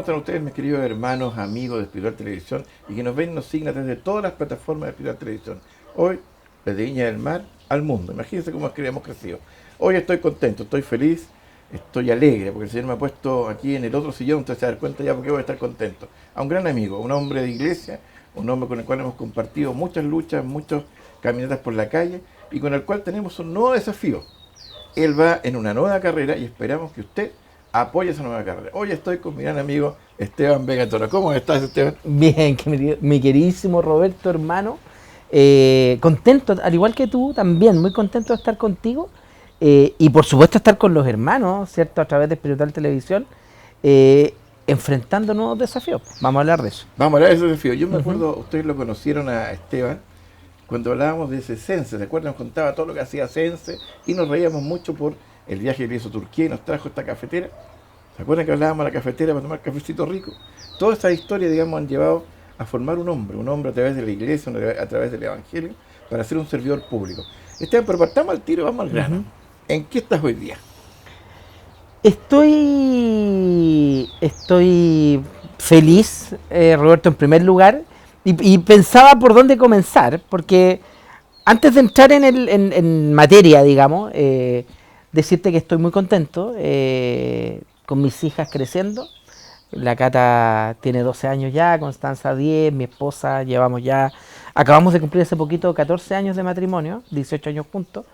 están ustedes, mis queridos hermanos, amigos de Espiritual Televisión y que nos ven y nos siguen desde todas las plataformas de Espiritual Televisión? Hoy, desde Viña del Mar al mundo. Imagínense cómo hemos crecido. Hoy estoy contento, estoy feliz, estoy alegre, porque el Señor me ha puesto aquí en el otro sillón, entonces se da cuenta ya por qué voy a estar contento. A un gran amigo, un hombre de iglesia, un hombre con el cual hemos compartido muchas luchas, muchas caminatas por la calle y con el cual tenemos un nuevo desafío. Él va en una nueva carrera y esperamos que usted apoye esa nueva carrera. Hoy estoy con mi gran amigo Esteban Vega Toro. ¿Cómo estás, Esteban? Bien, mi queridísimo Roberto, hermano. Contento, al igual que tú, también muy contento de estar contigo y por supuesto estar con los hermanos, ¿cierto? A través de Espiritual Televisión, enfrentando nuevos desafíos. Vamos a hablar de eso. Vamos a hablar de ese desafío. Yo me acuerdo, ustedes lo conocieron a Esteban cuando hablábamos de ese Sense. ¿Se acuerdan? Nos contaba todo lo que hacía Sense y nos reíamos mucho por el viaje que hizo a Turquía y nos trajo esta cafetera. ¿Se acuerdan que hablábamos de la cafetera para tomar cafecito rico? Todas esas historias, digamos, han llevado a formar un hombre a través de la iglesia, a través del evangelio, para ser un servidor público. Esteban, pero partamos al tiro, vamos al grano. ¿En qué estás hoy día? Estoy feliz, Roberto, en primer lugar, y pensaba por dónde comenzar, porque antes de entrar en materia, digamos, decirte que estoy muy contento con mis hijas creciendo. La Cata tiene 12 años ya, Constanza 10, mi esposa acabamos de cumplir hace poquito 14 años de matrimonio, 18 años juntos,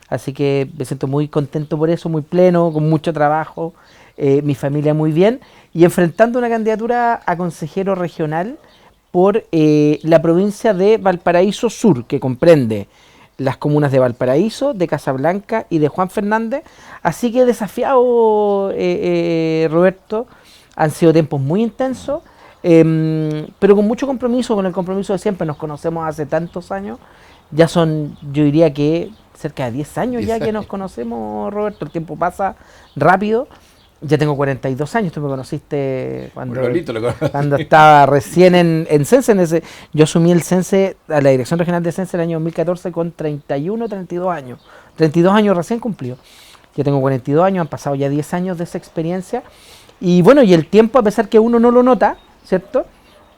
así que me siento muy contento por eso, muy pleno, con mucho trabajo, mi familia muy bien, y enfrentando una candidatura a consejero regional por la provincia de Valparaíso Sur, que comprende las comunas de Valparaíso, de Casablanca y de Juan Fernández. Así que desafiado, Roberto, han sido tiempos muy intensos, pero con mucho compromiso, con el compromiso de siempre. Nos conocemos hace tantos años, ya son, yo diría que cerca de 10 años ya que nos conocemos, Roberto. El tiempo pasa rápido. Ya tengo 42 años, tú me conociste cuando estaba recién en Sense. Yo asumí el Sense, a la Dirección Regional de Sense el año 2014 con 32 años. 32 años recién cumplido. Yo tengo 42 años, han pasado ya 10 años de esa experiencia. Y bueno, y el tiempo, a pesar que uno no lo nota, ¿cierto?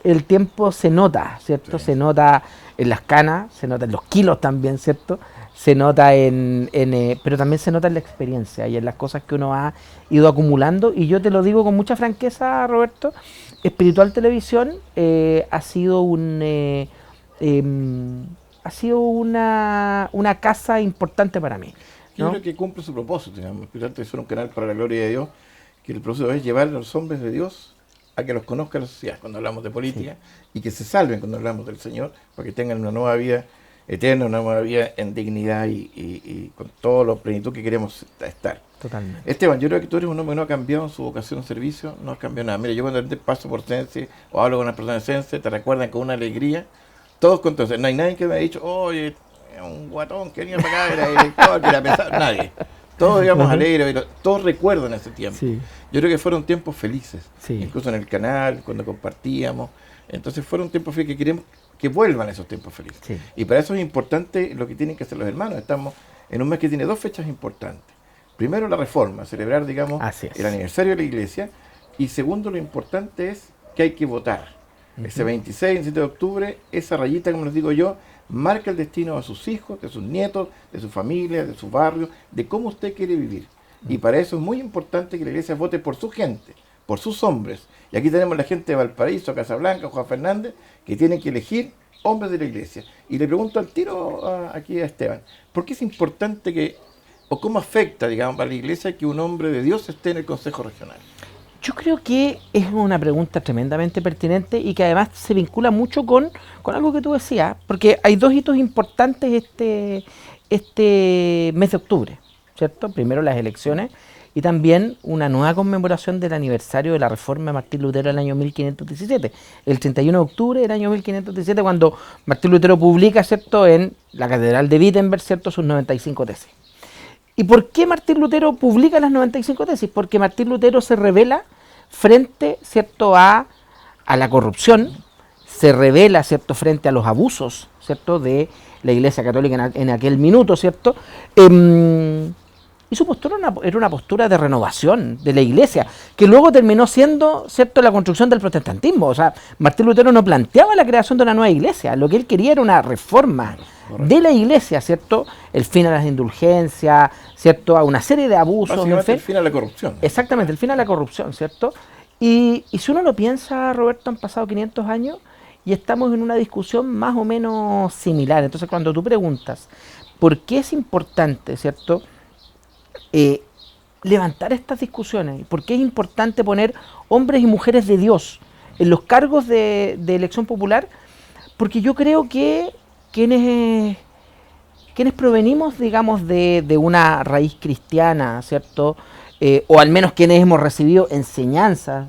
El tiempo se nota, ¿cierto? Sí. Se nota en las canas, se nota en los kilos también, ¿cierto? Se nota pero también se nota en la experiencia y en las cosas que uno ha ido acumulando. Y yo te lo digo con mucha franqueza, Roberto, Espiritual Televisión ha sido una casa importante para mí, ¿no? Yo creo que cumple su propósito, digamos. Espiritual Televisión es un canal para la gloria de Dios, que el propósito es llevar a los hombres de Dios a que los conozca la sociedad cuando hablamos de política, sí, y que se salven cuando hablamos del Señor, para que tengan una nueva vida eterna, una nueva vida en dignidad y con toda la plenitud que queremos estar. Totalmente. Esteban, yo creo que tú eres un hombre que no ha cambiado en su vocación de servicio, no ha cambiado nada. Mira, yo cuando paso por Sense o hablo con una persona de Sense, te recuerdan con una alegría, todos contentos. No hay nadie que me haya dicho, oye, un guatón que venía para acá, era director, que era pesado, nadie. Todos, digamos, alegres, todos recuerdan ese tiempo. Sí. Yo creo que fueron tiempos felices, sí, incluso en el canal, cuando compartíamos. Entonces fueron tiempos felices que queremos que vuelvan esos tiempos felices. Sí. Y para eso es importante lo que tienen que hacer los hermanos. Estamos en un mes que tiene dos fechas importantes. Primero, la reforma, celebrar, digamos, el aniversario de la iglesia. Y segundo, lo importante es que hay que votar. Ese 26, 27 de octubre, esa rayita, como les digo yo, marca el destino a sus hijos, de sus nietos, de su familia, de su barrio, de cómo usted quiere vivir. Y para eso es muy importante que la iglesia vote por su gente, por sus hombres. Y aquí tenemos la gente de Valparaíso, Casablanca, Juan Fernández, que tienen que elegir hombres de la iglesia. Y le pregunto al tiro aquí a Esteban, ¿por qué es importante o cómo afecta, digamos, a la iglesia que un hombre de Dios esté en el Consejo Regional? Yo creo que es una pregunta tremendamente pertinente y que además se vincula mucho con algo que tú decías, porque hay dos hitos importantes este mes de octubre, ¿cierto? Primero las elecciones y también una nueva conmemoración del aniversario de la reforma de Martín Lutero del año 1517, el 31 de octubre del año 1517, cuando Martín Lutero publica, ¿cierto?, en la Catedral de Wittenberg, ¿cierto?, sus 95 tesis. ¿Y por qué Martín Lutero publica las 95 tesis? Porque Martín Lutero se revela frente, ¿cierto?, a la corrupción, se revela, ¿cierto?, frente a los abusos, ¿cierto?, de la Iglesia Católica en aquel minuto, ¿cierto?, y y su postura era una postura de renovación de la iglesia, que luego terminó siendo, ¿cierto?, la construcción del protestantismo. O sea, Martín Lutero no planteaba la creación de una nueva iglesia, lo que él quería era una reforma de la iglesia, ¿cierto? El fin a las indulgencias, ¿cierto?, a una serie de abusos. Básicamente el fin a la corrupción. Exactamente, el fin a la corrupción, ¿cierto? Y si uno lo piensa, Roberto, han pasado 500 años y estamos en una discusión más o menos similar. Entonces, cuando tú preguntas, ¿por qué es importante, ¿cierto?, levantar estas discusiones? ¿Por qué es importante poner hombres y mujeres de Dios en los cargos de elección popular? Porque yo creo que quienes provenimos, digamos, de una raíz cristiana, ¿cierto?, o al menos quienes hemos recibido enseñanzas,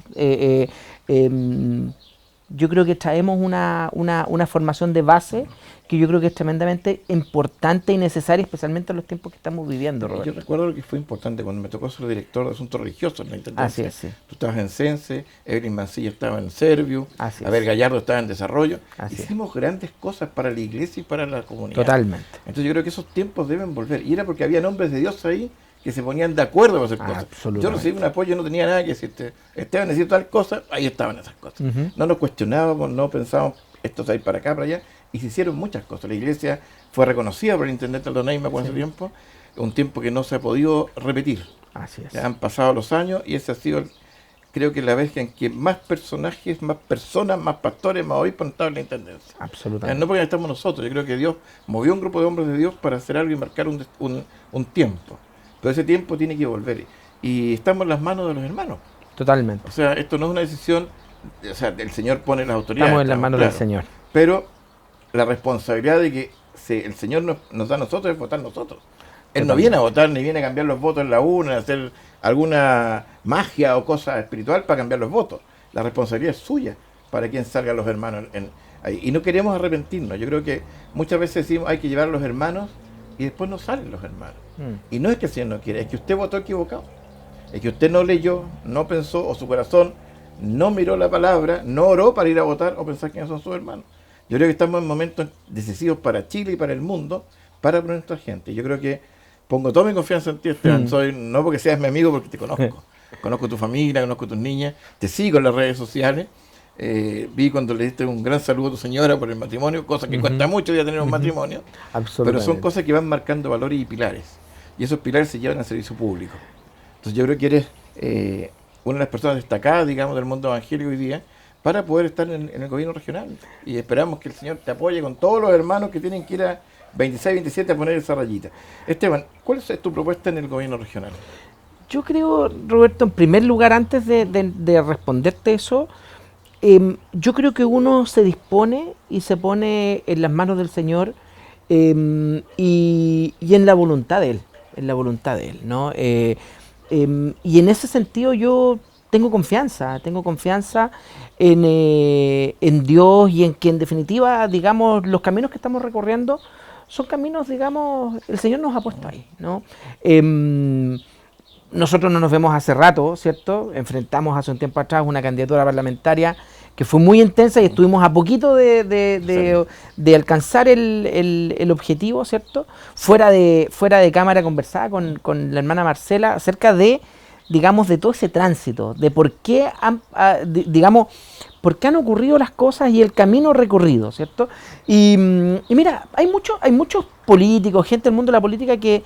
yo creo que traemos una formación de base que yo creo que es tremendamente importante y necesaria, especialmente en los tiempos que estamos viviendo, Roberto. Yo recuerdo lo que fue importante cuando me tocó ser director de asuntos religiosos en la Intendencia. Así es, sí. Tú estabas en Sense, Evelyn Mancilla estaba en Servio, Así Abel es. Gallardo estaba en Desarrollo. Así Hicimos grandes cosas para la iglesia y para la comunidad. Totalmente. Entonces yo creo que esos tiempos deben volver. Y era porque había hombres de Dios ahí que se ponían de acuerdo para hacer cosas. Absolutamente. Yo recibí un apoyo, no tenía nada que decir. Esteban necesita tal cosa, ahí estaban esas cosas. Ujú. No nos cuestionábamos, no pensábamos esto es ir para acá, para allá, y se hicieron muchas cosas. La iglesia fue reconocida por el intendente Aldo Neyma con ese tiempo, un tiempo que no se ha podido repetir. Así es. Ya han pasado los años y ese ha sido, creo que la vez en que más personajes, más personas, más pastores, más obispos han estado en la intendencia. Absolutamente. No porque estamos nosotros, yo creo que Dios movió un grupo de hombres de Dios para hacer algo y marcar un tiempo. Pero ese tiempo tiene que volver. Y estamos en las manos de los hermanos. Totalmente. O sea, esto no es una decisión, o sea, el Señor pone las autoridades. Estamos en las manos claro, del Señor. Pero la responsabilidad de que el Señor nos da a nosotros es votar nosotros. Él no viene a votar ni viene a cambiar los votos en la urna, hacer alguna magia o cosa espiritual para cambiar los votos. La responsabilidad es suya para quien salgan los hermanos ahí. Y no queremos arrepentirnos. Yo creo que muchas veces decimos hay que llevar a los hermanos y después no salen los hermanos. Y no es que el Señor no quiere, es que usted votó equivocado. Es que usted no leyó, no pensó, o su corazón no miró la palabra, no oró para ir a votar o pensar quiénes son sus hermanos. Yo creo que estamos en momentos decisivos para Chile y para el mundo, para nuestra gente. Yo creo que pongo toda mi confianza en ti, Esteban. No porque seas mi amigo, porque te conozco. Conozco tu familia, conozco tus niñas, te sigo en las redes sociales. Vi cuando le diste un gran saludo a tu señora por el matrimonio, cosa que cuesta mucho ya tener un matrimonio. Pero son cosas que van marcando valores y pilares. Y esos pilares se llevan al servicio público. Entonces yo creo que eres una de las personas destacadas, digamos, del mundo evangélico hoy día, para poder estar en el gobierno regional. Y esperamos que el Señor te apoye con todos los hermanos que tienen que ir a 26, 27 a poner esa rayita. Esteban, ¿cuál es tu propuesta en el gobierno regional? Yo creo, Roberto, en primer lugar, antes de responderte eso, yo creo que uno se dispone y se pone en las manos del Señor y en la voluntad de Él, ¿no? Y en ese sentido yo tengo confianza en Dios y en que en definitiva, digamos, los caminos que estamos recorriendo son caminos, digamos, el Señor nos ha puesto ahí, ¿no? Nosotros no nos vemos hace rato, ¿cierto? Enfrentamos hace un tiempo atrás una candidatura parlamentaria que fue muy intensa y estuvimos a poquito de alcanzar el objetivo, ¿cierto? Fuera de cámara conversaba con la hermana Marcela acerca de, digamos, de todo ese tránsito, de por qué por qué han ocurrido las cosas y el camino recorrido, ¿cierto? Y mira, hay muchos políticos, gente del mundo de la política que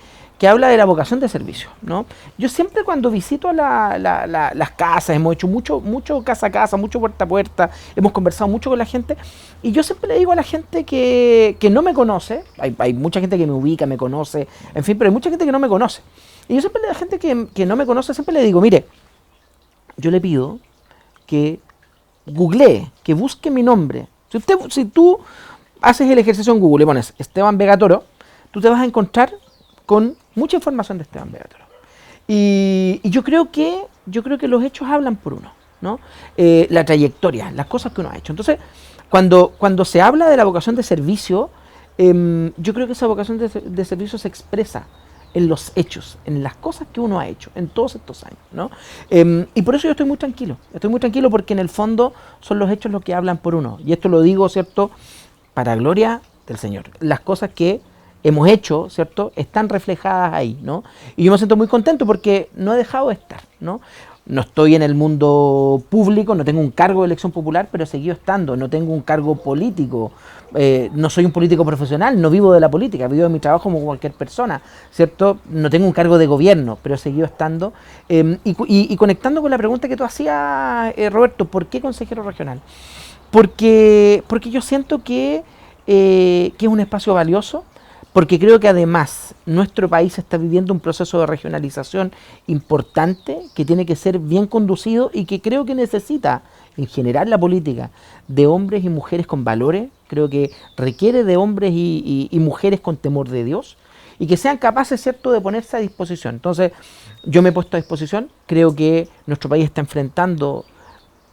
habla de la vocación de servicio, ¿no? Yo siempre cuando visito las casas, hemos hecho mucho casa a casa, mucho puerta a puerta, hemos conversado mucho con la gente, y yo siempre le digo a la gente que no me conoce, hay mucha gente que me ubica, me conoce, en fin, pero hay mucha gente que no me conoce. Y yo siempre a la gente que no me conoce, siempre le digo, mire, yo le pido que googlee, que busque mi nombre. Si tú haces el ejercicio en Google y pones Esteban Vega Toro, tú te vas a encontrar con mucha información de Esteban Vega Toro. Y yo creo que los hechos hablan por uno, ¿no? La trayectoria, las cosas que uno ha hecho. Entonces, cuando se habla de la vocación de servicio, yo creo que esa vocación de servicio se expresa en los hechos, en las cosas que uno ha hecho en todos estos años, ¿no? Y por eso yo estoy muy tranquilo porque en el fondo son los hechos los que hablan por uno. Y esto lo digo, ¿cierto?, para gloria del Señor. Las cosas que hemos hecho, ¿cierto?, están reflejadas ahí, ¿no? Y yo me siento muy contento porque no he dejado de estar, ¿no? No estoy en el mundo público, no tengo un cargo de elección popular, pero he seguido estando, no tengo un cargo político, no soy un político profesional, no vivo de la política, vivo de mi trabajo como cualquier persona, ¿cierto? No tengo un cargo de gobierno, pero he seguido estando. Y conectando con la pregunta que tú hacías, Roberto, ¿por qué consejero regional? Porque yo siento que es un espacio valioso, porque creo que además nuestro país está viviendo un proceso de regionalización importante que tiene que ser bien conducido y que creo que necesita, en general, la política de hombres y mujeres con valores. Creo que requiere de hombres y mujeres con temor de Dios y que sean capaces, ¿cierto?, de ponerse a disposición. Entonces, yo me he puesto a disposición. Creo que nuestro país está enfrentando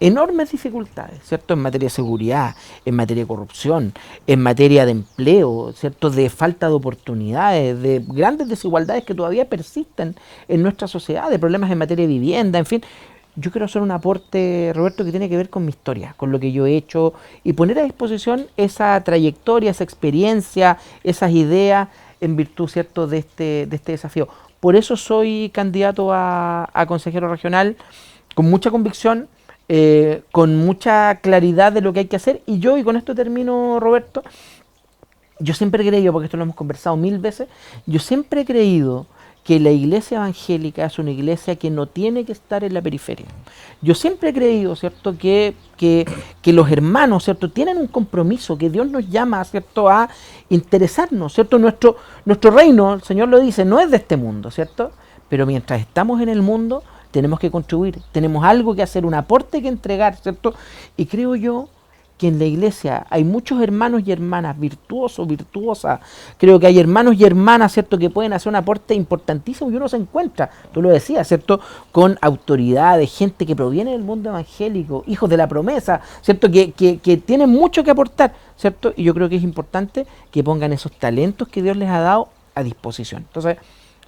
enormes dificultades, ¿cierto?, en materia de seguridad, en materia de corrupción, en materia de empleo, ¿cierto?, de falta de oportunidades, de grandes desigualdades que todavía persisten en nuestra sociedad, de problemas en materia de vivienda, en fin. Yo quiero hacer un aporte, Roberto, que tiene que ver con mi historia, con lo que yo he hecho y poner a disposición esa trayectoria, esa experiencia, esas ideas en virtud, ¿cierto?, de este desafío. Por eso soy candidato a consejero regional con mucha convicción, con mucha claridad de lo que hay que hacer. Y con esto termino, Roberto, yo siempre he creído, porque esto lo hemos conversado 1000 veces, yo siempre he creído que la iglesia evangélica es una iglesia que no tiene que estar en la periferia. Yo siempre he creído, ¿cierto?, que los hermanos, ¿cierto?, tienen un compromiso, que Dios nos llama, ¿cierto?, a interesarnos, ¿cierto? Nuestro reino, el Señor lo dice, no es de este mundo, ¿cierto? Pero mientras estamos en el mundo, tenemos que contribuir, tenemos algo que hacer, un aporte que entregar, ¿cierto? Y creo yo que en la iglesia hay muchos hermanos y hermanas virtuosos, virtuosas. Creo que hay hermanos y hermanas, ¿cierto?, que pueden hacer un aporte importantísimo y uno se encuentra, tú lo decías, ¿cierto?, con autoridades, gente que proviene del mundo evangélico, hijos de la promesa, ¿cierto?, que tienen mucho que aportar, ¿cierto? Y yo creo que es importante que pongan esos talentos que Dios les ha dado a disposición. Entonces,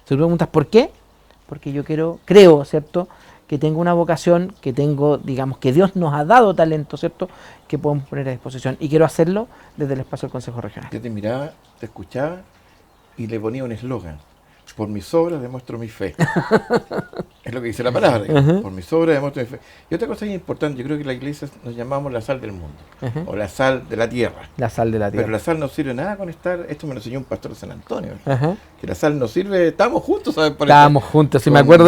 si tú preguntas por qué, porque yo creo, ¿cierto?, que tengo una vocación, que tengo, digamos, que Dios nos ha dado talento, ¿cierto?, que podemos poner a disposición. Y quiero hacerlo desde el espacio del Consejo Regional. Yo te miraba, te escuchaba y le ponía un eslogan. Por mis obras demuestro mi fe. Es lo que dice la palabra. Por mis obras demuestro mi fe. Y otra cosa importante, yo creo que la iglesia nos llamamos la sal del mundo. O la sal de la tierra. La sal de la tierra. Pero la sal no sirve nada con estar. Esto me lo enseñó un pastor de San Antonio. Que la sal no sirve. Estamos juntos, ¿sabes? Estábamos juntos, si me acuerdo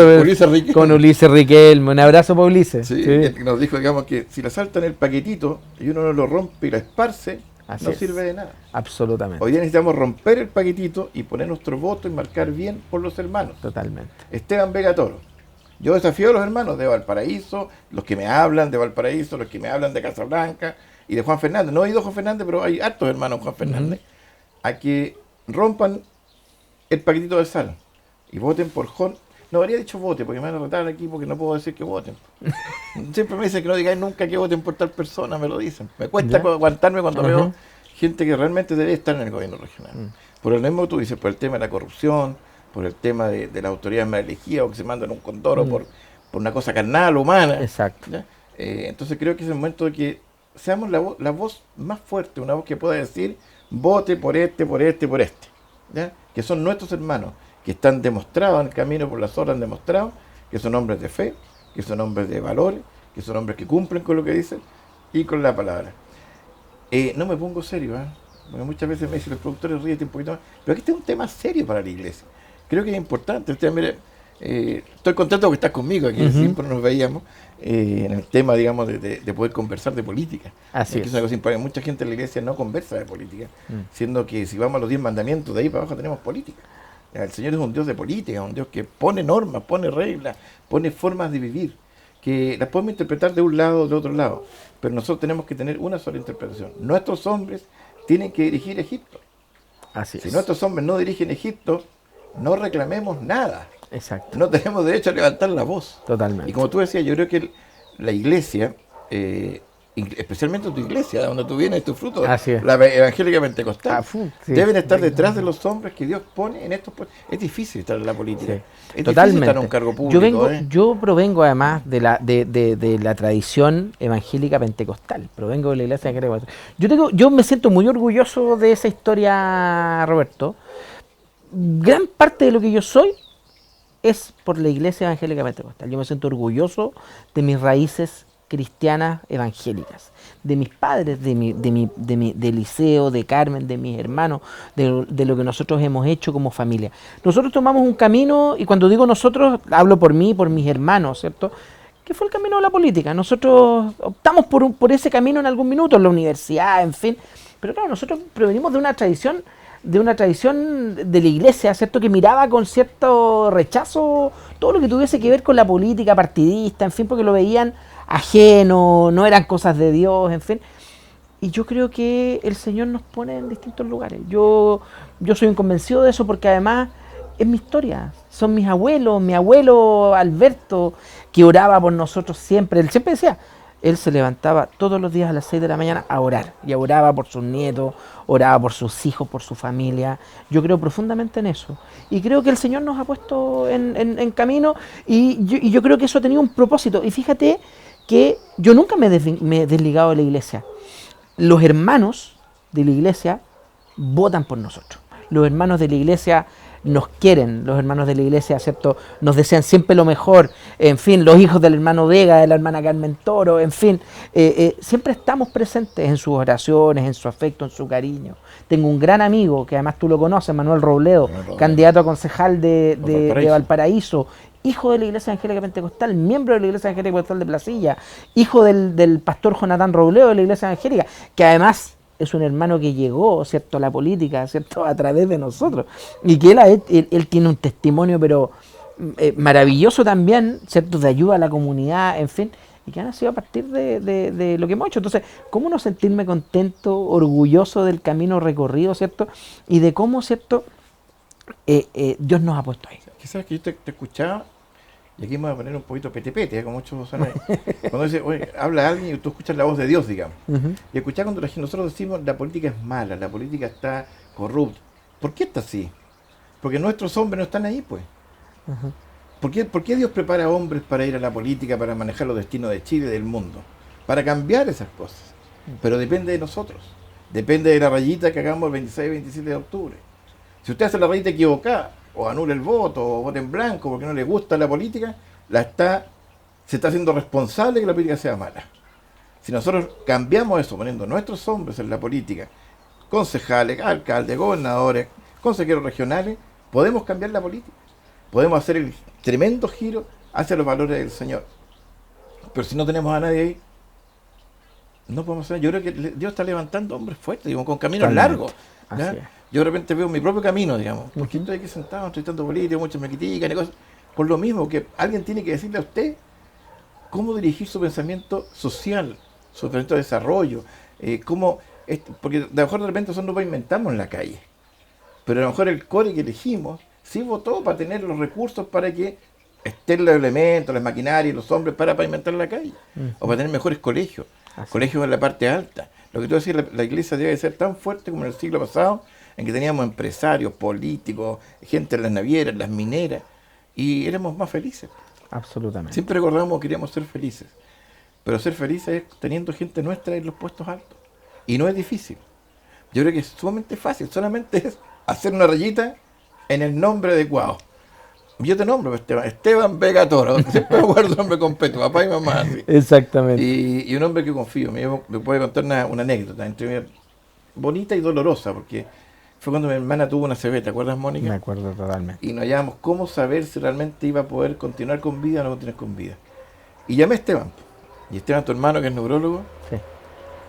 con Ulises Riquelme. Un abrazo para Ulises. Sí. Nos dijo, digamos, que si la sal está en el paquetito y uno no lo rompe y la esparce, así no sirve de nada. Absolutamente. Hoy día necesitamos romper el paquetito y poner nuestro voto y marcar bien por los hermanos. Totalmente. Esteban Vega Toro. Yo desafío a los hermanos de Valparaíso, los que me hablan de Valparaíso, los que me hablan de Casablanca y de Juan Fernández. No he ido a Juan Fernández, pero hay hartos hermanos Juan Fernández. A que rompan el paquetito de sal y voten por Juan. No habría dicho vote, porque me van a retar aquí porque no puedo decir que voten. Siempre me dicen que no digáis nunca que voten por tal persona, me lo dicen. Me cuesta aguantarme cuando veo gente que realmente debe estar en el gobierno regional. Por el mismo que tú dices, por el tema de la corrupción, por el tema de las autoridades mal elegidas o que se mandan un condoro por una cosa carnal, humana. Exacto. Entonces creo que es el momento de que seamos la voz más fuerte, una voz que pueda decir, vote por este, por este, por este. ¿Ya? Que son nuestros hermanos, que están demostrados en el camino, por las horas han demostrado que son hombres de fe, que son hombres de valores, que son hombres que cumplen con lo que dicen y con la palabra. No me pongo serio, porque muchas veces me dicen los productores, ríete un poquito más, pero aquí está un tema serio para la iglesia. Creo que es importante. Mire, estoy contento que estás conmigo aquí, siempre nos veíamos en el tema, digamos, de poder conversar de política. Así es. Es una cosa importante. Mucha gente en la iglesia no conversa de política, siendo que si vamos a los 10 mandamientos, de ahí para abajo tenemos política. El Señor es un Dios de política, un Dios que pone normas, pone reglas, pone formas de vivir, que las podemos interpretar de un lado o de otro lado, pero nosotros tenemos que tener una sola interpretación. Nuestros hombres tienen que dirigir Egipto. Así es. Si nuestros hombres no dirigen Egipto, no reclamemos nada. Exacto. No tenemos derecho a levantar la voz. Totalmente. Y como tú decías, yo creo que la iglesia, especialmente tu iglesia, donde tú vienes, tu fruto, la evangélica pentecostal, deben estar detrás de los hombres que Dios pone en estos puestos. Es difícil estar en la política. Sí. Es Totalmente. difícil estar en un cargo público. Yo provengo además de la tradición evangélica pentecostal. Provengo de la iglesia evangélica pentecostal. Yo me siento muy orgulloso de esa historia, Roberto, gran parte de lo que yo soy es por la Iglesia Evangélica Pentecostal. Yo me siento orgulloso de mis raíces cristianas evangélicas, de mis padres, de Liceo, de Carmen, de mis hermanos, de lo que nosotros hemos hecho como familia. Nosotros tomamos un camino, y cuando digo nosotros, hablo por mí, por mis hermanos, ¿cierto?, que fue el camino de la política. Nosotros optamos por ese camino en algún minuto, en la universidad, en fin. Pero claro, nosotros provenimos de una tradición de la iglesia, ¿cierto?, que miraba con cierto rechazo todo lo que tuviese que ver con la política partidista, en fin, porque lo veían ajeno, no eran cosas de Dios, en fin. Y yo creo que el Señor nos pone en distintos lugares. Yo soy un convencido de eso, porque además es mi historia. Son mis abuelos, mi abuelo Alberto, que oraba por nosotros siempre. Él siempre decía, él se levantaba todos los días a las 6 de la mañana a orar. Y oraba por sus nietos, oraba por sus hijos, por su familia. Yo creo profundamente en eso. Y creo que el Señor nos ha puesto en camino, y yo creo que eso ha tenido un propósito. Y fíjate que yo nunca me he desligado de la iglesia. Los hermanos de la iglesia votan por nosotros. Los hermanos de la iglesia nos quieren, los hermanos de la iglesia, ¿cierto?, nos desean siempre lo mejor. En fin, los hijos del hermano Vega, de la hermana Carmen Toro, en fin, siempre estamos presentes en sus oraciones, en su afecto, en su cariño. Tengo un gran amigo, que además tú lo conoces, Manuel Robledo, candidato a concejal de Valparaíso, hijo de la Iglesia Evangélica Pentecostal, miembro de la Iglesia Evangélica Pentecostal de Placilla, hijo del pastor Jonatán Robledo de la Iglesia Evangélica, que además es un hermano que llegó, ¿cierto?, a la política, ¿cierto?, a través de nosotros, y que él tiene un testimonio, pero maravilloso también, ¿cierto?, de ayuda a la comunidad, en fin, y que ha nacido a partir de lo que hemos hecho. Entonces, ¿cómo no sentirme contento, orgulloso del camino recorrido, ¿cierto?, y de cómo, ¿cierto?, Dios nos ha puesto ahí. Quizás que yo te escuchaba, y aquí me voy a poner un poquito pete, como muchos son ahí. Cuando dice, oye, habla alguien y tú escuchas la voz de Dios, digamos. Y escuchar cuando nosotros decimos, la política es mala, la política está corrupta. ¿Por qué está así? Porque nuestros hombres no están ahí, pues. ¿Por qué Dios prepara hombres para ir a la política, para manejar los destinos de Chile y del mundo? Para cambiar esas cosas. Pero depende de nosotros. Depende de la rayita que hagamos el 26 y 27 de octubre. Si usted hace la rayita equivocada, o anula el voto, o vote en blanco porque no le gusta la política, se está haciendo responsable de que la política sea mala. Si nosotros cambiamos eso, poniendo nuestros hombres en la política, concejales, alcaldes, gobernadores, consejeros regionales, podemos cambiar la política. Podemos hacer el tremendo giro hacia los valores del Señor. Pero si no tenemos a nadie ahí, no podemos hacer. Yo creo que Dios está levantando hombres fuertes, digamos, con caminos largos. Yo de repente veo mi propio camino, digamos, porque estoy aquí sentado, estoy tanto político, muchos me critican y cosas. Por lo mismo que alguien tiene que decirle a usted cómo dirigir su pensamiento social, su pensamiento de desarrollo, porque a lo mejor de repente nosotros no pavimentamos en la calle, pero a lo mejor el core que elegimos sí votó para tener los recursos para que estén los elementos, las maquinarias, los hombres para pavimentar la calle, o para tener mejores colegios, colegios en la parte alta. Lo que tú decías, la iglesia debe ser tan fuerte como en el siglo pasado, en que teníamos empresarios, políticos, gente en las navieras, las mineras, y éramos más felices. Absolutamente. Siempre recordamos que queríamos ser felices, pero ser felices es teniendo gente nuestra en los puestos altos, y no es difícil. Yo creo que es sumamente fácil, solamente es hacer una rayita en el nombre adecuado. Yo te nombro, Esteban Vega Toro, siempre me acuerdo el nombre completo, papá y mamá. Así. Exactamente. Y un hombre que confío, me puede contar una anécdota bonita y dolorosa, porque fue cuando mi hermana tuvo una CB, ¿te acuerdas, Mónica? Me acuerdo totalmente. Y nos hallábamos cómo saber si realmente iba a poder continuar con vida o no continuar con vida. Y llamé a Esteban, y Esteban, tu hermano, que es neurólogo, Sí.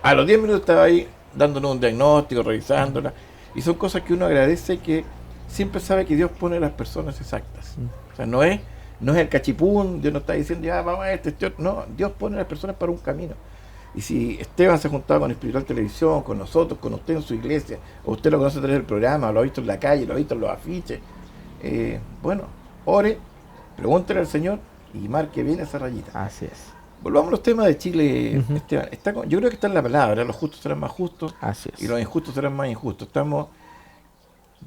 a los 10 minutos estaba ahí dándonos un diagnóstico, revisándola, y son cosas que uno agradece, que siempre sabe que Dios pone a las personas exactas. O sea, no es el cachipún, Dios no está diciendo, ya vamos a no, Dios pone a las personas para un camino. Y si Esteban se ha juntado con Espiritual Televisión, con nosotros, con usted en su iglesia, o usted lo conoce a través del programa, o lo ha visto en la calle, lo ha visto en los afiches, bueno, ore, pregúntele al Señor y marque bien esa rayita. Así es. Volvamos a los temas de Chile, Esteban. Yo creo que está en la palabra, los justos serán más justos. Así es. Y los injustos serán más injustos.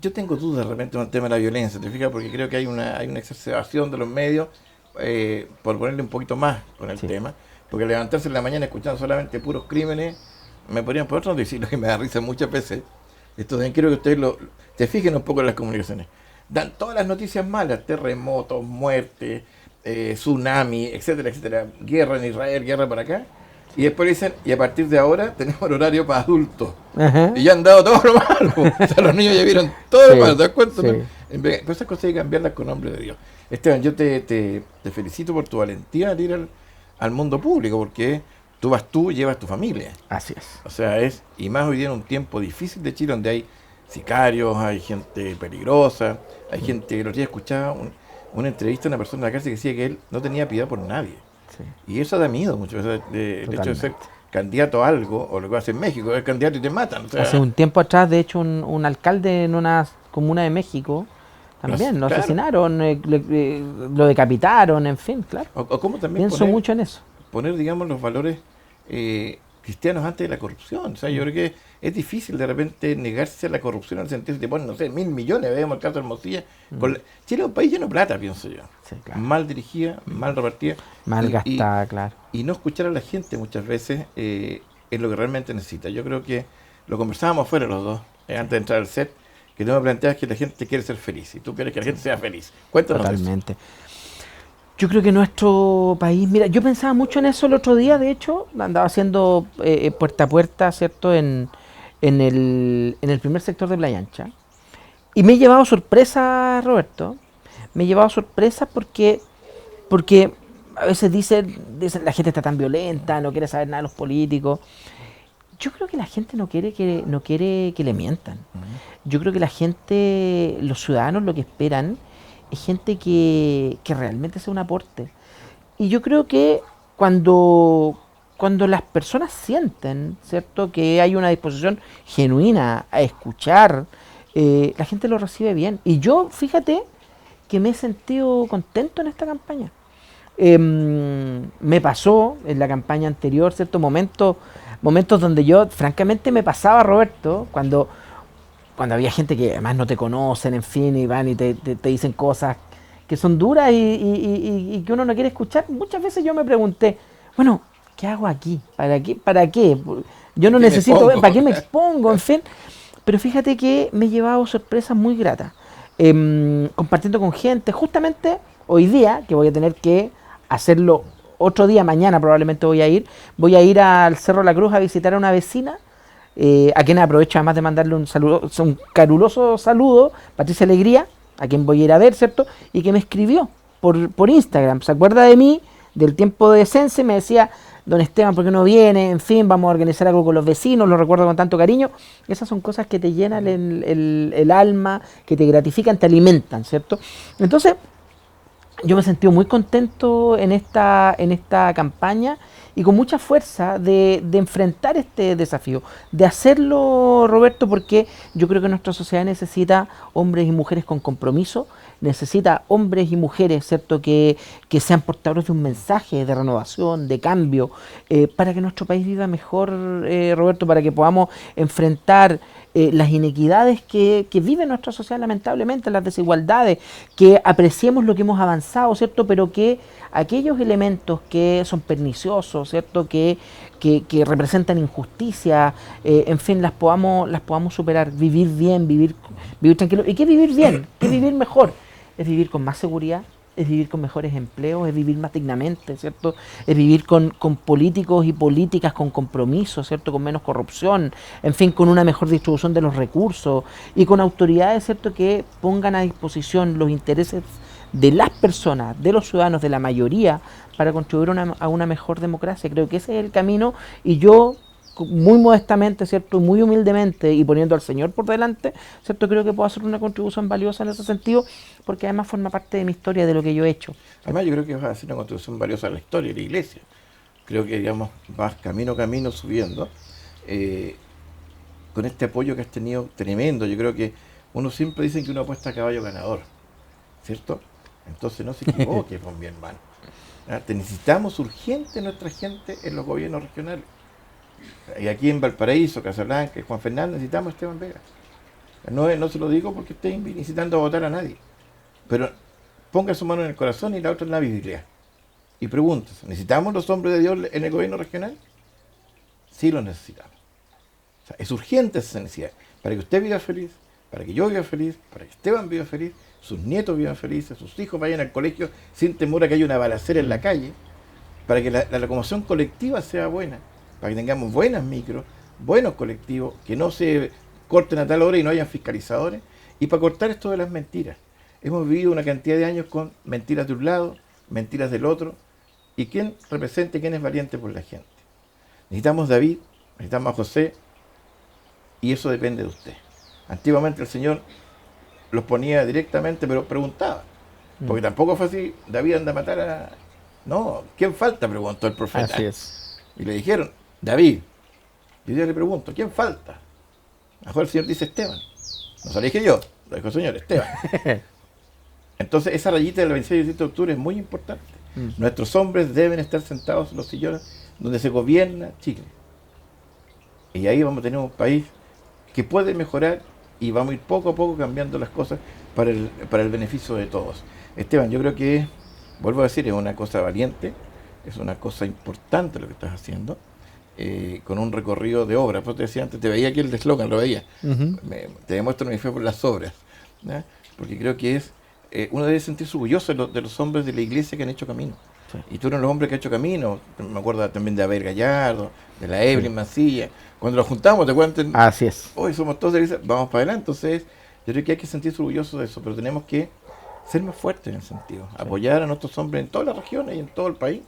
Yo tengo dudas de repente con el tema de la violencia, ¿te fijas? Porque creo que hay una exacerbación de los medios, por ponerle un poquito más con el tema. Porque levantarse en la mañana escuchando solamente puros crímenes, me podrían por otro decir lo que me da risa muchas veces. Entonces quiero que ustedes se fijen un poco en las comunicaciones. dan todas las noticias malas, terremotos, muertes, tsunami, etcétera, etcétera, guerra en Israel, guerra por acá, y después dicen, y a partir de ahora tenemos el horario para adultos. Ajá. Y ya han dado todo lo malo. O sea, los niños ya vieron todo Sí, lo malo, ¿te das cuenta? sí. ¿No? Pues esas cosas hay que cambiarlas con nombre de Dios. Esteban, yo te felicito por tu valentía de ir al mundo público, porque tú llevas tu familia. Así es. O sea, y más hoy día en un tiempo difícil de Chile, donde hay sicarios, hay gente peligrosa, hay gente, los días escuchaba una entrevista a una persona en la cárcel que decía que él no tenía piedad por nadie. Sí, Y eso da miedo mucho, o sea, el hecho de ser totalmente. candidato a algo, o lo que hace en México, es candidato y te matan. O sea, Hace un tiempo atrás, de hecho, un alcalde en una comuna de México también lo claro. asesinaron, lo decapitaron, en fin, claro. O cómo también Pienso mucho en eso. poner, digamos, los valores cristianos antes de la corrupción. O sea, yo creo que es difícil de repente negarse a la corrupción en el sentido que te ponen, no sé, 1.000 millones, veamos el caso de Hermosilla. Chile es un país lleno de plata, pienso yo. Sí, claro. Mal dirigida, mal repartida. Mal y- gastada, claro. y no escuchar a la gente muchas veces es lo que realmente necesita. Yo creo que lo conversábamos fuera los dos, antes de entrar al set, que tú me planteas que la gente quiere ser feliz y tú quieres que la gente sea feliz. Cuéntanos de eso. Totalmente. Yo creo que nuestro país, mira, yo pensaba mucho en eso el otro día, de hecho, andaba haciendo puerta a puerta, ¿cierto? En el primer sector de Playa Ancha. Y me he llevado sorpresa, Roberto. Me he llevado sorpresa porque a veces dicen, la gente está tan violenta, no quiere saber nada de los políticos. Yo creo que la gente no quiere que le mientan. Yo creo que la gente, los ciudadanos lo que esperan es gente que realmente sea un aporte. Y yo creo que cuando las personas sienten, ¿cierto?, que hay una disposición genuina a escuchar, la gente lo recibe bien. Y yo, fíjate, que me he sentido contento en esta campaña. Me pasó en la campaña anterior, ¿cierto?, momentos donde yo, francamente, me pasaba, Roberto, cuando había gente que además no te conocen, en fin, y van y te dicen cosas que son duras y que uno no quiere escuchar. Muchas veces yo me pregunté, bueno, ¿qué hago aquí? ¿Para qué? ¿Para qué? Yo no ¿Qué me necesito, expongo? ¿para qué me expongo? En fin. Pero fíjate que me he llevado sorpresas muy gratas. Compartiendo con gente, justamente hoy día, que voy a tener que hacerlo otro día, mañana probablemente voy a ir al Cerro La Cruz a visitar a una vecina, a quien aprovecho además de mandarle un caluroso saludo, Patricia Alegría, a quien voy a ir a ver, ¿cierto? Y que me escribió por Instagram, se acuerda de mí, del tiempo de Sense, me decía, don Esteban, ¿por qué no viene? En fin, vamos a organizar algo con los vecinos, lo recuerdo con tanto cariño. Esas son cosas que te llenan el alma, que te gratifican, te alimentan, ¿cierto? Entonces, yo me he sentido muy contento en esta campaña y con mucha fuerza de enfrentar este desafío, de hacerlo, Roberto, porque yo creo que nuestra sociedad necesita hombres y mujeres con compromiso, necesita hombres y mujeres, ¿cierto?, que sean portadores de un mensaje de renovación, de cambio, para que nuestro país viva mejor, Roberto, para que podamos enfrentar las inequidades que vive nuestra sociedad, lamentablemente, las desigualdades, que apreciemos lo que hemos avanzado, ¿cierto?, pero que aquellos elementos que son perniciosos, ¿cierto?, que representan injusticia, en fin, las podamos superar, vivir bien, vivir tranquilo. ¿Y qué vivir bien? ¿Qué vivir mejor? Es vivir con más seguridad, es vivir con mejores empleos, es vivir más dignamente, ¿cierto? Es vivir con políticos y políticas con compromiso, ¿cierto? Con menos corrupción, en fin, con una mejor distribución de los recursos y con autoridades, ¿cierto?, que pongan a disposición los intereses de las personas, de los ciudadanos, de la mayoría, para contribuir a una mejor democracia. Creo que ese es el camino y yo, muy modestamente, ¿cierto?, muy humildemente y poniendo al Señor por delante, ¿cierto?, creo que puedo hacer una contribución valiosa en ese sentido, porque además forma parte de mi historia, de lo que yo he hecho. Además, yo creo que vas a hacer una contribución valiosa a la historia de la iglesia. Creo que, digamos, vas camino a camino subiendo. Con este apoyo que has tenido tremendo, yo creo que uno siempre dice que uno apuesta a caballo ganador, ¿cierto? Entonces no se equivoque, pues, mi hermano. Te necesitamos urgente nuestra gente en los gobiernos regionales. Y aquí en Valparaíso, Casablanca, Juan Fernández, necesitamos a Esteban Vega. No se lo digo porque esté incitando a votar a nadie. Pero ponga su mano en el corazón y la otra en la Biblia. Y pregúntese, ¿necesitamos los hombres de Dios en el gobierno regional? Sí los necesitamos. O sea, es urgente esa necesidad. Para que usted viva feliz, para que yo viva feliz, para que Esteban viva feliz, sus nietos vivan felices, sus hijos vayan al colegio sin temor a que haya una balacera en la calle, para que la locomoción colectiva sea buena, para que tengamos buenas micros, buenos colectivos, que no se corten a tal hora y no hayan fiscalizadores, y para cortar esto de las mentiras. Hemos vivido una cantidad de años con mentiras de un lado, mentiras del otro, y quién represente, quién es valiente por la gente. Necesitamos a David, necesitamos a José, y eso depende de usted. Antiguamente el Señor los ponía directamente, pero preguntaba, porque tampoco fue así, David anda a matar a... No, ¿quién falta?, preguntó el profeta. Así es. Y le dijeron, David. Y yo le pregunto, ¿quién falta? A lo mejor el Señor dice Esteban. No se lo dije yo, lo dijo el Señor, Esteban. Entonces esa rayita del 26 y 27 de octubre es muy importante. Nuestros hombres deben estar sentados en los sillones donde se gobierna Chile. Y ahí vamos a tener un país que puede mejorar y vamos a ir poco a poco cambiando las cosas para el beneficio de todos. Esteban, yo creo que, vuelvo a decir, es una cosa valiente, es una cosa importante lo que estás haciendo, con un recorrido de obras. Pues te decía antes, te veía aquí el eslogan, lo veía. Te demuestro mi fe por las obras, ¿no? Porque creo que uno debe sentirse orgulloso de los hombres de la iglesia que han hecho camino. Sí. Y tú eres los hombres que han hecho camino. Me acuerdo también de Abel Gallardo, de la Evelyn Mancilla. Cuando los juntamos, te cuentan. Así es. Hoy somos todos de la iglesia, vamos para adelante. Entonces, yo creo que hay que sentirse orgulloso de eso, pero tenemos que ser más fuertes en el sentido. Sí. Apoyar a nuestros hombres en todas las regiones y en todo el país.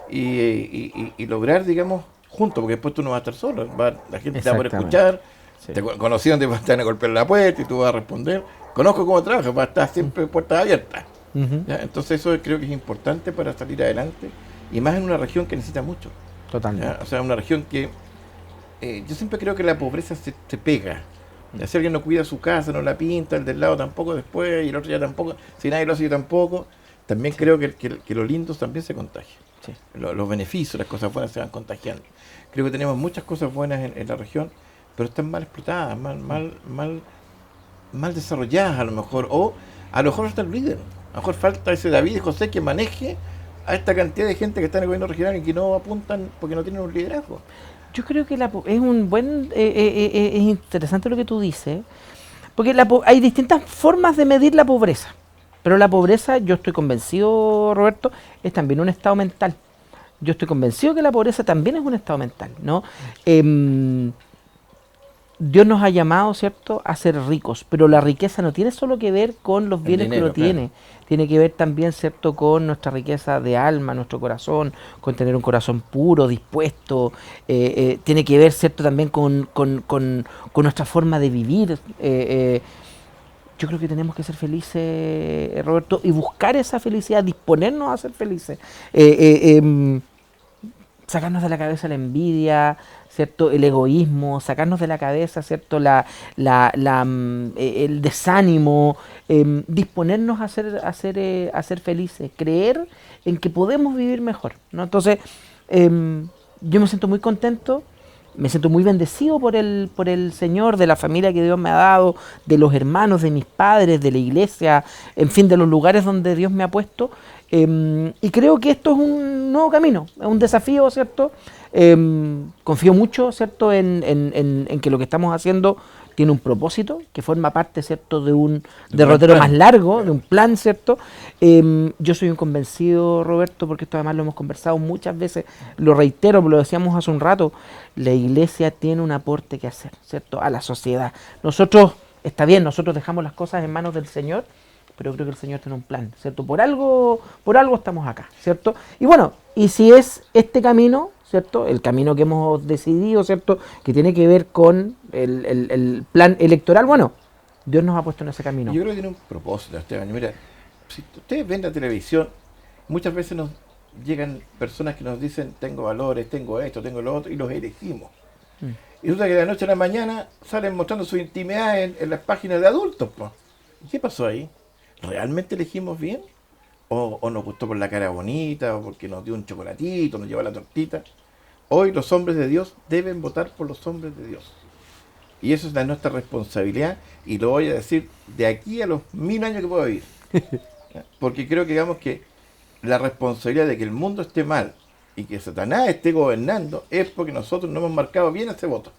Y lograr, digamos, juntos, porque después tú no vas a estar solo. La gente te va a poder escuchar. Sí. Conocidos te van a golpear la puerta y tú vas a responder. Conozco cómo trabajas, va a estar siempre puertas abiertas. Entonces eso creo que es importante para salir adelante, y más en una región que necesita mucho. Totalmente. O sea, una región que yo siempre creo que la pobreza se pega. Si alguien no cuida su casa, no la pinta, el del lado tampoco después, y el otro ya tampoco, si nadie lo hace yo tampoco, también creo que los lindos también se contagian. Sí. Los beneficios, las cosas buenas se van contagiando. Creo que tenemos muchas cosas buenas en la región, pero están mal explotadas, mal desarrolladas a lo mejor, o a lo mejor hasta el líder. A lo mejor falta ese David y José que maneje a esta cantidad de gente que está en el gobierno regional y que no apuntan porque no tienen un liderazgo. Yo creo que es un buen, es interesante lo que tú dices, porque hay distintas formas de medir la pobreza, pero la pobreza, yo estoy convencido, Roberto, es también un estado mental. Yo estoy convencido que la pobreza también es un estado mental, ¿no? Dios nos ha llamado, ¿cierto?, a ser ricos, pero la riqueza no tiene solo que ver con los bienes dinero, que uno tiene, tiene que ver también, ¿cierto?, con nuestra riqueza de alma, nuestro corazón, con tener un corazón puro, dispuesto, tiene que ver, ¿cierto?, también con nuestra forma de vivir. Yo creo que tenemos que ser felices, Roberto, y buscar esa felicidad, disponernos a ser felices. Sacarnos de la cabeza la envidia, ¿cierto?, el egoísmo, sacarnos de la cabeza, ¿cierto?, el desánimo, disponernos a ser felices, creer en que podemos vivir mejor, ¿no? Entonces, yo me siento muy contento, me siento muy bendecido por el Señor, de la familia que Dios me ha dado, de los hermanos, de mis padres, de la iglesia, en fin, de los lugares donde Dios me ha puesto. Y creo que esto es un nuevo camino, es un desafío, ¿cierto? Confío mucho, ¿cierto?, en que lo que estamos haciendo tiene un propósito, que forma parte, ¿cierto?, de un derrotero más largo, de un plan, ¿cierto? Yo soy un convencido, Roberto, porque esto además lo hemos conversado muchas veces, lo reitero, lo decíamos hace un rato, la iglesia tiene un aporte que hacer, ¿cierto?, a la sociedad. Nosotros, está bien, nosotros dejamos las cosas en manos del Señor, pero creo que el Señor tiene un plan, ¿cierto? Por algo estamos acá, ¿cierto? Y bueno, y si es este camino, ¿cierto?, el camino que hemos decidido, ¿cierto?, que tiene que ver con el plan electoral, bueno, Dios nos ha puesto en ese camino. Yo creo que tiene un propósito este año. Mira, si ustedes ven la televisión, muchas veces nos llegan personas que nos dicen, tengo valores, tengo esto, tengo lo otro, y los elegimos. Y resulta que de la noche a la mañana salen mostrando su intimidad en las páginas de adultos, pues. ¿Y qué pasó ahí? ¿Realmente elegimos bien? ¿O nos gustó por la cara bonita? ¿O porque nos dio un chocolatito, nos lleva la tortita? Hoy los hombres de Dios deben votar por los hombres de Dios. Y eso es nuestra responsabilidad, y lo voy a decir de aquí a los 1000 años que puedo vivir. Porque creo que, digamos, que la responsabilidad de que el mundo esté mal y que Satanás esté gobernando es porque nosotros no hemos marcado bien ese voto.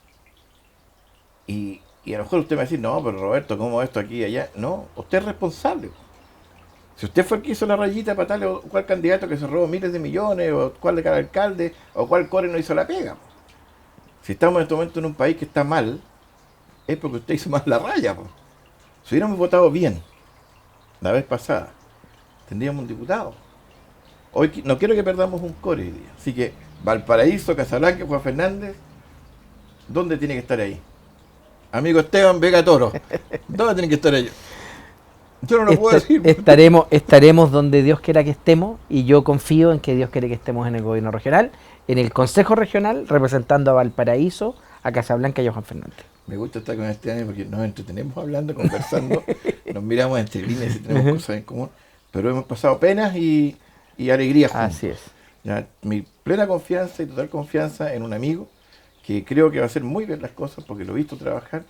Y Y a lo mejor usted me va a decir, no, pero Roberto, ¿cómo esto aquí y allá? No, usted es responsable. Si usted fue el que hizo la rayita para tal o cual candidato que se robó miles de millones, o cuál de cada alcalde, o cuál core no hizo la pega. Si estamos en este momento en un país que está mal, es porque usted hizo mal la raya. Si hubiéramos votado bien la vez pasada, tendríamos un diputado. Hoy no quiero que perdamos un core hoy día. Así que Valparaíso, Casablanca, Juan Fernández, ¿dónde tiene que estar ahí? Amigo Esteban Vega Toro, ¿dónde tienen que estar ellos? Yo no lo puedo decir. Estaremos donde Dios quiera que estemos, y yo confío en que Dios quiere que estemos en el gobierno regional, en el Consejo Regional, representando a Valparaíso, a Casablanca y a Juan Fernández. Me gusta estar con este año porque nos entretenemos hablando, conversando, nos miramos entre líneas y tenemos cosas en común, pero hemos pasado penas y alegrías juntos. Así es. Ya, mi plena confianza y total confianza en un amigo que creo que va a hacer muy bien las cosas porque lo he visto trabajar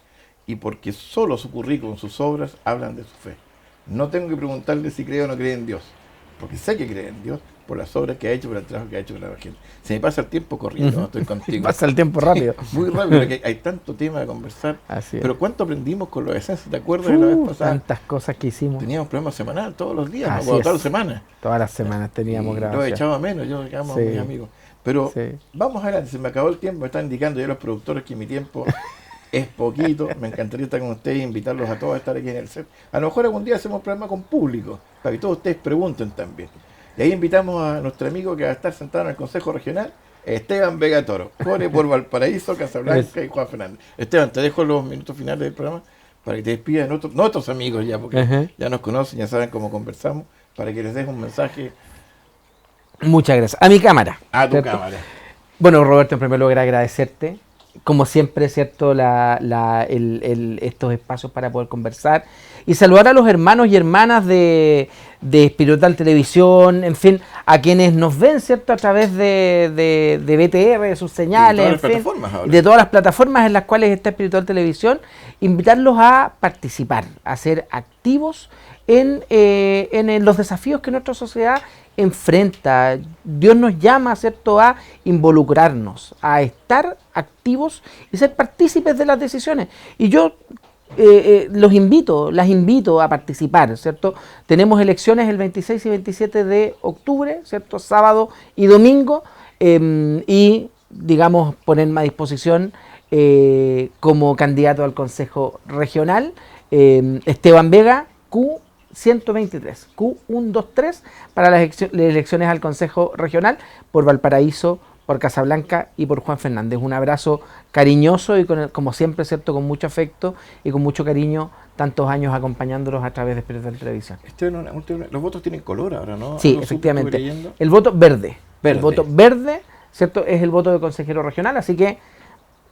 y porque solo su currículum, sus obras hablan de su fe. No tengo que preguntarle si cree o no cree en Dios, porque sé que cree en Dios por las obras que ha hecho, por el trabajo que ha hecho con la gente. Se me pasa el tiempo corriendo, no estoy contigo. Pasa el tiempo rápido. Muy rápido, porque hay tanto tema de conversar. Así es. Pero ¿cuánto aprendimos con los esencias? ¿Te acuerdas de la vez pasada? Tantas cosas que hicimos. Teníamos programas semanales todos los días, Así ¿no? es. Todas las semanas. Todas las semanas teníamos Lo grabación. echaba menos, yo digamos, Sí. mis amigos. Pero Sí. vamos adelante, se me acabó el tiempo, me están indicando ya los productores que mi tiempo es poquito. Me encantaría estar con ustedes e invitarlos a todos a estar aquí en el set. A lo mejor algún día hacemos un programa con público, para que todos ustedes pregunten también. Y ahí invitamos a nuestro amigo que va a estar sentado en el Consejo Regional, Esteban Vega Toro, core por Valparaíso, Casablanca y Juan Fernández. Esteban, te dejo los minutos finales del programa para que te despidan nuestros amigos ya, porque ya nos conocen, ya saben cómo conversamos, para que les dejes un mensaje Muchas gracias. A mi cámara. a tu ¿cierto? cámara. Bueno, Roberto, en primer lugar agradecerte. Como siempre, ¿cierto? Estos espacios para poder conversar. Y saludar a los hermanos y hermanas de Espiritual Televisión, en fin, a quienes nos ven, ¿cierto? A través de BTR, de sus señales, de todas las plataformas ahora. de todas las plataformas en las cuales está Espiritual Televisión, invitarlos a participar, a ser activos en los desafíos que nuestra sociedad enfrenta. Dios nos llama, ¿cierto?, a involucrarnos, a estar activos y ser partícipes de las decisiones. Y yo las invito a participar, ¿cierto? Tenemos elecciones el 26 y 27 de octubre, ¿cierto? Sábado y domingo, y, digamos, ponerme a disposición como candidato al Consejo Regional, Esteban Vega, Q123, Q123, para las elecciones al Consejo Regional por Valparaíso, por Casablanca y por Juan Fernández. Un abrazo cariñoso y como siempre, ¿cierto?, con mucho afecto y con mucho cariño, tantos años acompañándolos a través de Espiritual Televisión. Los votos tienen color ahora, ¿no? Sí, ¿Algo efectivamente. estuve leyendo? El voto verde. Verde. El voto verde, ¿cierto?, es el voto de consejero regional, así que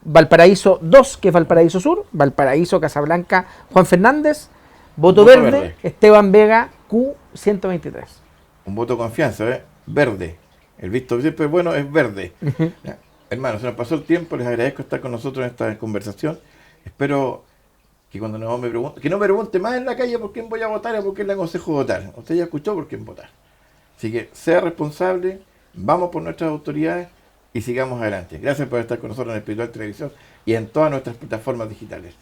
Valparaíso 2, que es Valparaíso Sur, Valparaíso, Casablanca, Juan Fernández, voto verde, Esteban Vega, Q123. Un voto de confianza, ¿eh? Verde. El visto siempre bueno es verde. Ya. Hermanos, se nos pasó el tiempo, les agradezco estar con nosotros en esta conversación. Espero que cuando no me pregunte más en la calle por quién voy a votar o por quién le aconsejo votar. Usted ya escuchó por quién votar. Así que sea responsable, vamos por nuestras autoridades y sigamos adelante. Gracias por estar con nosotros en Espiritual Televisión y en todas nuestras plataformas digitales.